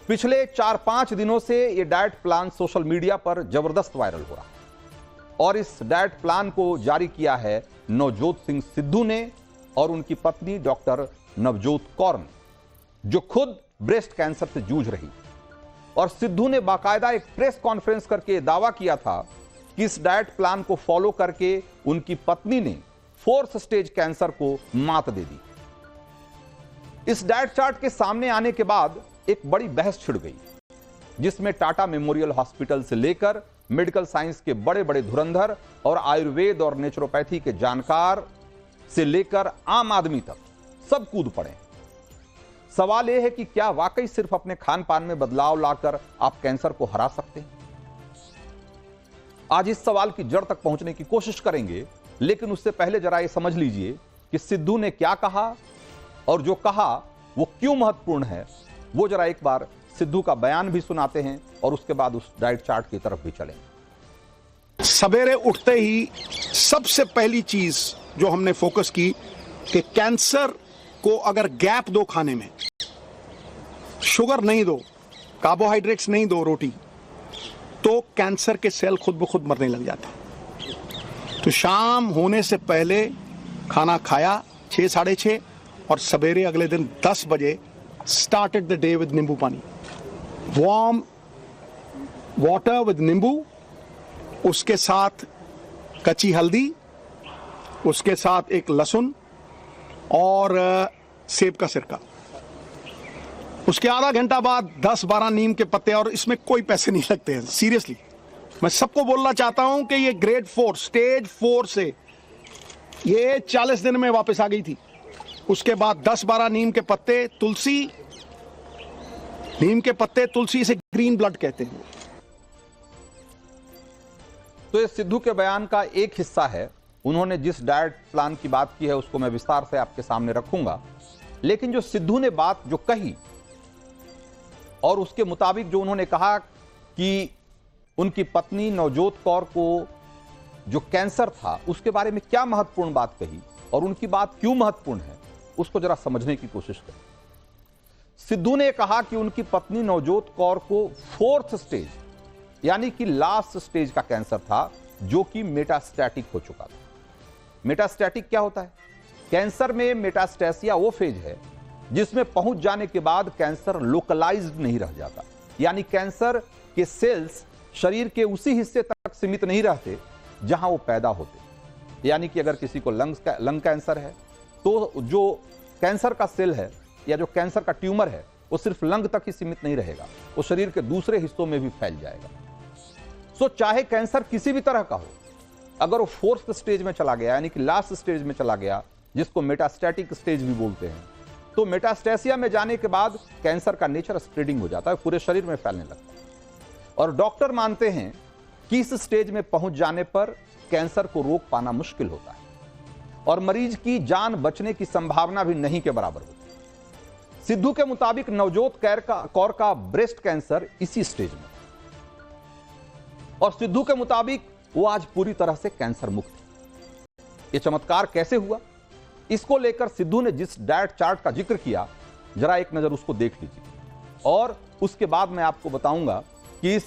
पिछले 4-5 दिनों से यह डाइट प्लान सोशल मीडिया पर जबरदस्त वायरल हो रहा है और इस डाइट प्लान को जारी किया है नवजोत सिंह सिद्धू ने और उनकी पत्नी डॉक्टर नवजोत कौर ने, जो खुद ब्रेस्ट कैंसर से जूझ रही। और सिद्धू ने बाकायदा एक प्रेस कॉन्फ्रेंस करके दावा किया था कि इस डाइट प्लान को फॉलो करके उनकी पत्नी ने 4th स्टेज कैंसर को मात दे दी। इस डाइट चार्ट के सामने आने के बाद एक बड़ी बहस छिड़ गई, जिसमें टाटा मेमोरियल हॉस्पिटल से लेकर मेडिकल साइंस के बड़े बड़े धुरंधर और आयुर्वेद और नेचुरोपैथी के जानकार से लेकर आम आदमी तक सब कूद पड़े। सवाल यह है कि क्या वाकई सिर्फ अपने खान पान में बदलाव लाकर आप कैंसर को हरा सकते हैं? आज इस सवाल की जड़ तक पहुंचने की कोशिश करेंगे, लेकिन उससे पहले जरा यह समझ लीजिए कि सिद्धू ने क्या कहा और जो कहा वो क्यों महत्वपूर्ण है। वो जरा एक बार सिद्धू का बयान भी सुनाते हैं और उसके बाद उस डाइट चार्ट की तरफ भी चलेंगे। सवेरे उठते ही सबसे पहली चीज जो हमने फोकस की कि कैंसर को अगर गैप दो खाने में, शुगर नहीं दो, कार्बोहाइड्रेट्स नहीं दो रोटी, तो कैंसर के सेल खुद ब खुद मरने लग जाते। तो शाम होने से पहले खाना खाया 6-6:30 और सवेरे अगले दिन 10 बजे स्टार्टेड द डे विद नींबू पानी, वार्म वाटर विद नींबू, उसके साथ कच्ची हल्दी, उसके साथ एक लहसुन और सेब का सिरका। उसके आधा घंटा बाद 10-12 नीम के पत्ते, और इसमें कोई पैसे नहीं लगते हैं। सीरियसली मैं सबको बोलना चाहता हूं कि ये ग्रेड 4 स्टेज 4 से ये 40 दिन में वापस आ गई थी। उसके बाद 10-12 नीम के पत्ते, तुलसी, नीम के पत्ते, तुलसी से ग्रीन ब्लड कहते हैं। तो ये सिद्धू के बयान का एक हिस्सा है। उन्होंने जिस डाइट प्लान की बात की है उसको मैं विस्तार से आपके सामने रखूंगा, लेकिन जो सिद्धू ने बात जो कही और उसके मुताबिक जो उन्होंने कहा कि उनकी पत्नी नवजोत कौर को जो कैंसर था उसके बारे में क्या महत्वपूर्ण बात कही और उनकी बात क्यों महत्वपूर्ण है, उसको जरा समझने की कोशिश करें। सिद्धू ने कहा कि उनकी पत्नी नवजोत कौर को 4th स्टेज यानी कि लास्ट स्टेज का कैंसर था, जो कि मेटास्टैटिक हो चुका था। मेटास्टैटिक क्या होता है? कैंसर में मेटास्टेसिया वो फेज है जिसमें पहुंच जाने के बाद कैंसर लोकलाइज्ड नहीं रह जाता, यानी कैंसर के सेल्स शरीर के उसी हिस्से तक सीमित नहीं रहते जहां वो पैदा होते। यानी कि अगर किसी को लंग कैंसर है तो जो कैंसर का सेल है या जो कैंसर का ट्यूमर है वो सिर्फ लंग तक ही सीमित नहीं रहेगा, वो शरीर के दूसरे हिस्सों में भी फैल जाएगा। सो चाहे कैंसर किसी भी तरह का हो, अगर वो 4th स्टेज में चला गया यानी कि लास्ट स्टेज में चला गया, जिसको मेटास्टैटिक स्टेज भी बोलते हैं, तो मेटास्टेसिया में जाने के बाद कैंसर का नेचर स्प्रेडिंग हो जाता है, पूरे शरीर में फैलने लगता है। और डॉक्टर मानते हैं कि इस स्टेज में पहुंच जाने पर कैंसर को रोक पाना मुश्किल होता है और मरीज की जान बचने की संभावना भी नहीं के बराबर होती है। सिद्धू के मुताबिक नवजोत कौर का ब्रेस्ट कैंसर इसी स्टेज में, और सिद्धू के मुताबिक वो आज पूरी तरह से कैंसर मुक्त है। ये चमत्कार कैसे हुआ, इसको लेकर सिद्धू ने जिस डाइट चार्ट का जिक्र किया, जरा एक नजर उसको देख लीजिए और उसके बाद मैं आपको बताऊंगा कि इस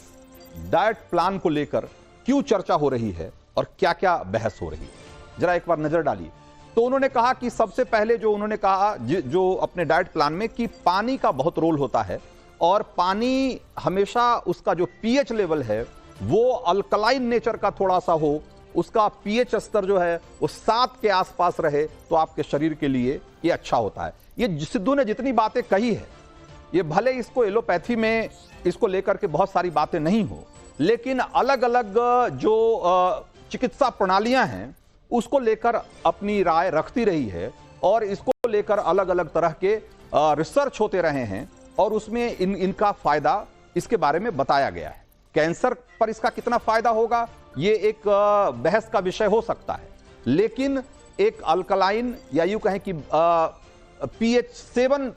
डाइट प्लान को लेकर क्यों चर्चा हो रही है और क्या क्या बहस हो रही है। जरा एक बार नजर डालिए। तो उन्होंने कहा कि सबसे पहले जो उन्होंने कहा जो अपने डाइट प्लान में कि पानी का बहुत रोल होता है और पानी हमेशा उसका जो पीएच लेवल है वो अल्कलाइन नेचर का थोड़ा सा हो, उसका पीएच स्तर जो है वो 7 के आसपास रहे तो आपके शरीर के लिए ये अच्छा होता है। ये सिद्धू ने जितनी बातें कही है, ये भले इसको एलोपैथी में इसको लेकर के बहुत सारी बातें नहीं हो, लेकिन अलग अलग जो चिकित्सा प्रणालियां हैं उसको लेकर अपनी राय रखती रही है और इसको लेकर अलग अलग तरह के रिसर्च होते रहे हैं और उसमें इनका फायदा इसके बारे में बताया गया है। कैंसर पर इसका कितना फायदा होगा ये एक बहस का विषय हो सकता है, लेकिन एक अल्कलाइन या यूं कहें कि pH 7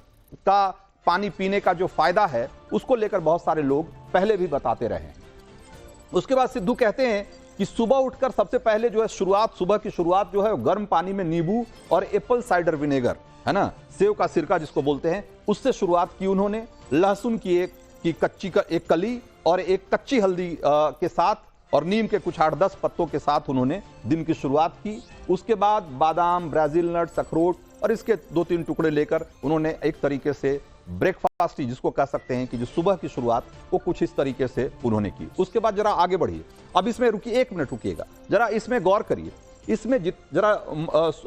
का पानी पीने का जो फायदा है उसको लेकर बहुत सारे लोग पहले भी बताते रहे हैं। उसके बाद सिद्धू कहते हैं कि सुबह उठकर सबसे पहले जो है सुबह की शुरुआत जो है गर्म पानी में नींबू और एप्पल साइडर विनेगर है ना, सेव का सिरका जिसको बोलते हैं, उससे शुरुआत की उन्होंने। लहसुन की एक की एक कली और एक कच्ची हल्दी के साथ और नीम के कुछ 8-10 पत्तों के साथ उन्होंने दिन की शुरुआत की। उसके बाद बादाम, ब्राजील नट्स, अखरोट और इसके 2-3 टुकड़े लेकर उन्होंने एक तरीके से ब्रेकफास्ट, जिसको कह सकते हैं कि जो सुबह की शुरुआत, वो कुछ इस तरीके से उन्होंने की। उसके बाद जरा आगे बढ़िए, अब इसमें रुकिए, 1 मिनट रुकिएगा, जरा इसमें गौर करिए। इसमें जरा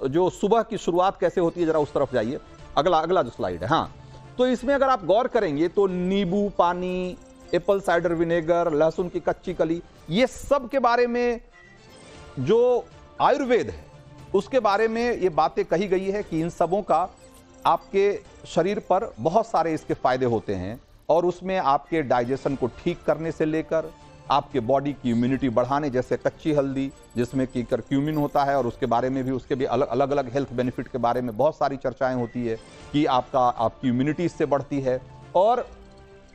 जो सुबह की शुरुआत कैसे होती है, जरा उस तरफ जाइए, अगला जो स्लाइड है। हाँ, तो इसमें अगर आप गौर करेंगे तो नींबू पानी, एप्पल साइडर विनेगर, लहसुन की कच्ची कली, ये सब के बारे में जो आयुर्वेद है उसके बारे में ये बातें कही गई है कि इन सबों का आपके शरीर पर बहुत सारे इसके फायदे होते हैं और उसमें आपके डाइजेशन को ठीक करने से लेकर आपके बॉडी की इम्यूनिटी बढ़ाने, जैसे कच्ची हल्दी जिसमें कि करक्यूमिन होता है और उसके बारे में भी, उसके भी अलग अलग हेल्थ बेनिफिट के बारे में बहुत सारी चर्चाएं होती है कि आपकी इम्यूनिटी इससे बढ़ती है। और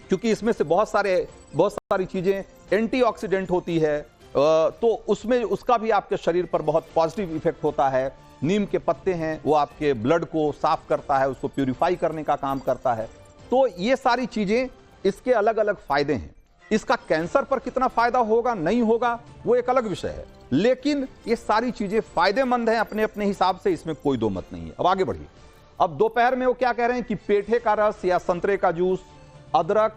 क्योंकि इसमें से बहुत सारी चीजें एंटीऑक्सीडेंट होती है, तो उसमें उसका भी आपके शरीर पर बहुत पॉजिटिव इफेक्ट होता है। नीम के पत्ते हैं, वो आपके ब्लड को साफ करता है, उसको प्यूरिफाई करने का काम करता है। तो ये सारी चीजें, इसके अलग अलग फायदे हैं। इसका कैंसर पर कितना फायदा होगा नहीं होगा वो एक अलग विषय है, लेकिन ये सारी चीजें फायदेमंद हैं अपने अपने हिसाब से, इसमें कोई दो मत नहीं है। अब आगे बढ़िए। अब दोपहर में वो क्या कह रहे हैं कि पेठे का रस या संतरे का जूस, अदरक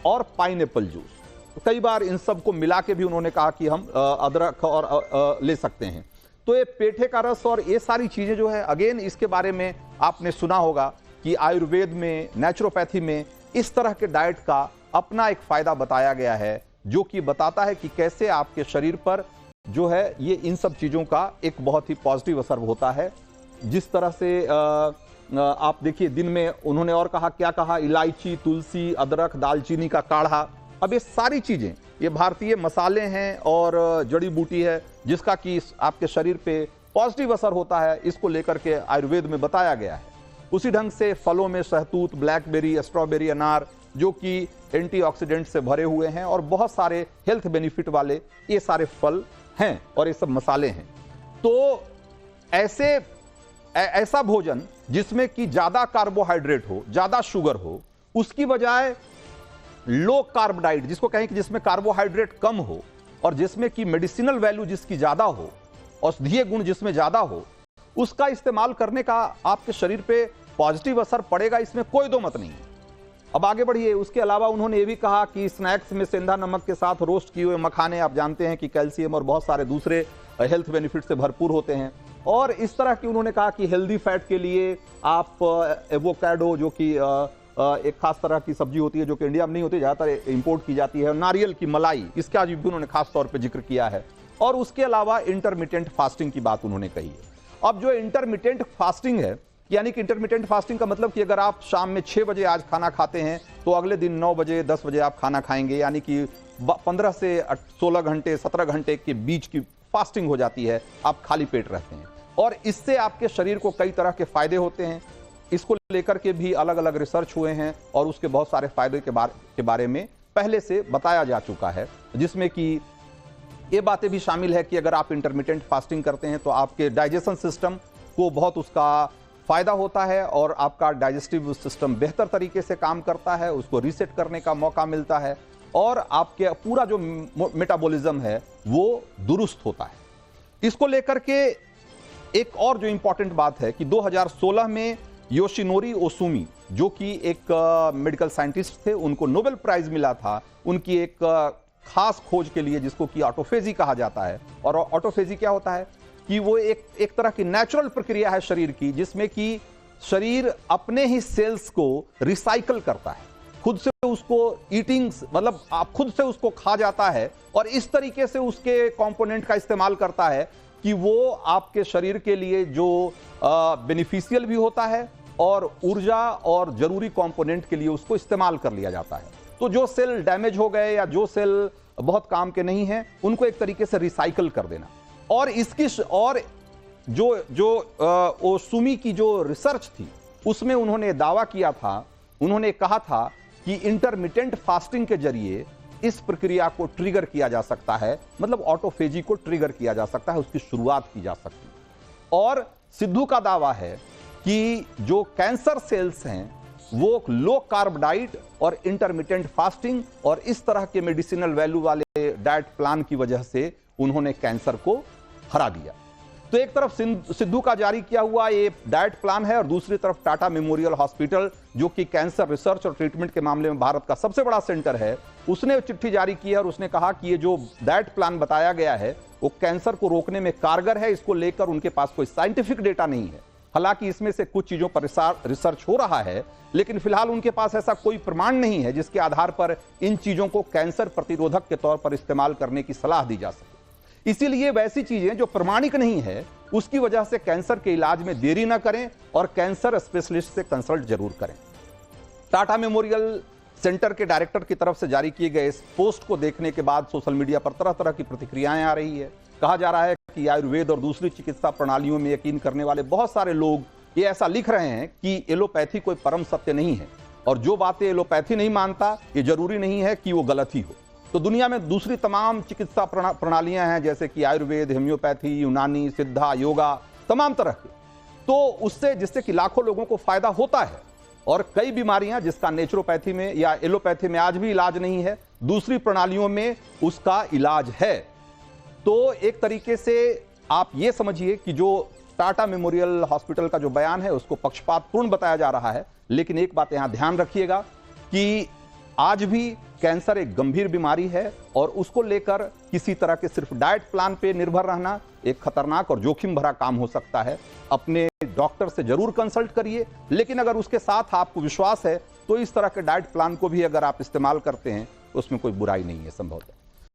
और पाइनएप्पल जूस, तो कई बार इन सब को मिला के भी उन्होंने कहा कि हम अदरक और ले सकते हैं। तो ये पेठे का रस और ये सारी चीजें जो है, अगेन इसके बारे में आपने सुना होगा कि आयुर्वेद में, नेचुरोपैथी में इस तरह के डाइट का अपना एक फायदा बताया गया है, जो कि बताता है कि कैसे आपके शरीर पर जो है ये इन सब चीजों का एक बहुत ही पॉजिटिव असर होता है। जिस तरह से आप देखिए, दिन में उन्होंने और कहा, क्या कहा, इलायची, तुलसी, अदरक, दालचीनी का काढ़ा। अब ये सारी चीजें, ये भारतीय मसाले हैं और जड़ी बूटी है जिसका कि आपके शरीर पे पॉजिटिव असर होता है, इसको लेकर के आयुर्वेद में बताया गया है। उसी ढंग से फलों में शहतूत, ब्लैकबेरी, स्ट्रॉबेरी, अनार, जो कि एंटीऑक्सीडेंट से भरे हुए हैं और बहुत सारे हेल्थ बेनिफिट वाले ये सारे फल हैं और ये सब मसाले हैं। तो ऐसा भोजन जिसमें कि ज्यादा कार्बोहाइड्रेट हो, ज्यादा शुगर हो, उसकी बजाय लो कार्ब डाइट, जिसको कहें कि जिसमें कार्बोहाइड्रेट कम हो और जिसमें कि मेडिसिनल वैल्यू जिसकी ज्यादा हो, औषधीय गुण जिसमें ज्यादा हो, उसका इस्तेमाल करने का आपके शरीर पे पॉजिटिव असर पड़ेगा, इसमें कोई दो मत नहीं है। अब आगे बढ़िए। उसके अलावा उन्होंने ये भी कहा कि स्नैक्स में सेंधा नमक के साथ रोस्ट किए हुए मखाने, आप जानते हैं कि कैल्शियम और बहुत सारे दूसरे हेल्थ बेनिफिट से भरपूर होते हैं। और इस तरह की उन्होंने कहा कि हेल्दी फैट के लिए आप एवोकाडो, जो कि एक खास तरह की सब्जी होती है जो कि इंडिया में नहीं होती, ज्यादातर इंपोर्ट की जाती है, नारियल की मलाई, इसका भी उन्होंने खास तौर पे जिक्र किया है। और उसके अलावा इंटरमिटेंट फास्टिंग की बात उन्होंने कही है। अब जो इंटरमिटेंट फास्टिंग है, यानी कि इंटरमिटेंट फास्टिंग का मतलब कि अगर आप शाम में 6 बजे आज खाना खाते हैं तो अगले दिन 9 बजे 10 बजे आप खाना खाएंगे, यानी कि 15 से 16 घंटे 17 घंटे के बीच की फास्टिंग हो जाती है, आप खाली पेट रहते हैं और इससे आपके शरीर को कई तरह के फायदे होते हैं। इसको लेकर के भी अलग अलग रिसर्च हुए हैं और उसके बहुत सारे फायदे के बारे में पहले से बताया जा चुका है, जिसमें कि ये बातें भी शामिल है कि अगर आप इंटरमिटेंट फास्टिंग करते हैं तो आपके डाइजेशन सिस्टम को बहुत उसका फायदा होता है और आपका डाइजेस्टिव सिस्टम बेहतर तरीके से काम करता है, उसको रीसेट करने का मौका मिलता है और आपके पूरा जो मेटाबॉलिज्म है वो दुरुस्त होता है। इसको लेकर के एक और जो इंपॉर्टेंट बात है कि 2016 में योशिनोरी ओसुमी, जो कि एक मेडिकल साइंटिस्ट थे, उनको नोबेल प्राइज मिला था उनकी एक खास खोज के लिए, जिसको कि ऑटोफेजी कहा जाता है। और ऑटोफेजी क्या होता है कि वो एक तरह की नेचुरल प्रक्रिया है शरीर की, जिसमें कि शरीर अपने ही सेल्स को रिसाइकल करता है, खुद से उसको ईटिंग्स, मतलब आप खुद से उसको खा जाता है और इस तरीके से उसके कंपोनेंट का इस्तेमाल करता है कि वो आपके शरीर के लिए जो बेनिफिशियल भी होता है और ऊर्जा और जरूरी कंपोनेंट के लिए उसको इस्तेमाल कर लिया जाता है। तो जो सेल डैमेज हो गए या जो सेल बहुत काम के नहीं हैं, उनको एक तरीके से रिसाइकल कर देना। और इसकी और जो ओसुमी की जो रिसर्च थी उसमें उन्होंने दावा किया था, उन्होंने कहा था कि इंटरमिटेंट फास्टिंग के जरिए इस प्रक्रिया को ट्रिगर किया जा सकता है, मतलब ऑटोफेजी को ट्रिगर किया जा सकता है, उसकी शुरुआत की जा सकती है। और सिद्धू का दावा है कि जो कैंसर सेल्स हैं वो लो कार्ब डाइट और इंटरमिटेंट फास्टिंग और इस तरह के मेडिसिनल वैल्यू वाले डाइट प्लान की वजह से उन्होंने कैंसर को हरा दिया। तो एक तरफ सिद्धू का जारी किया हुआ ये डाइट प्लान है और दूसरी तरफ टाटा मेमोरियल हॉस्पिटल, जो कि कैंसर रिसर्च और ट्रीटमेंट के मामले में भारत का सबसे बड़ा सेंटर है, उसने चिट्ठी जारी की है और उसने कहा कि ये जो डाइट प्लान बताया गया है वो कैंसर को रोकने में कारगर है। इसको लेकर उनके पास कोई साइंटिफिक डेटा नहीं है। हालांकि इसमें से कुछ चीजों पर रिसर्च हो रहा है, लेकिन फिलहाल उनके पास ऐसा कोई प्रमाण नहीं है जिसके आधार पर इन चीजों को कैंसर प्रतिरोधक के तौर पर इस्तेमाल करने की सलाह दी जा सके। इसीलिए वैसी चीजें जो प्रमाणिक नहीं है उसकी वजह से कैंसर के इलाज में देरी ना करें और कैंसर स्पेशलिस्ट से कंसल्ट जरूर करें। टाटा मेमोरियल सेंटर के डायरेक्टर की तरफ से जारी किए गए इस पोस्ट को देखने के बाद सोशल मीडिया पर तरह तरह की प्रतिक्रियाएं आ रही है। कहा जा रहा है कि आयुर्वेद और दूसरी चिकित्सा प्रणालियों में यकीन करने वाले बहुत सारे लोग ये ऐसा लिख रहे हैं कि एलोपैथी कोई परम सत्य नहीं है और जो बातें एलोपैथी नहीं मानता ये जरूरी नहीं है कि वो गलत ही हो। तो दुनिया में दूसरी तमाम चिकित्सा प्रणालियां हैं जैसे कि आयुर्वेद, होम्योपैथी, यूनानी, सिद्धा, योगा, तमाम तरह के, तो उससे जिससे कि लाखों लोगों को फायदा होता है और कई बीमारियां जिसका नेचुरोपैथी में या एलोपैथी में आज भी इलाज नहीं है, दूसरी प्रणालियों में उसका इलाज है। तो एक तरीके से आप ये समझिए कि जो टाटा मेमोरियल हॉस्पिटल का जो बयान है उसको पक्षपातपूर्ण बताया जा रहा है, लेकिन एक बात यहां ध्यान रखिएगा कि आज भी कैंसर एक गंभीर बीमारी है और उसको लेकर किसी तरह के सिर्फ डाइट प्लान पे निर्भर रहना एक खतरनाक और जोखिम भरा काम हो सकता है। अपने डॉक्टर से जरूर कंसल्ट करिए, लेकिन अगर उसके साथ आपको विश्वास है तो इस तरह के डाइट प्लान को भी अगर आप इस्तेमाल करते हैं तो उसमें कोई बुराई नहीं है संभवतः।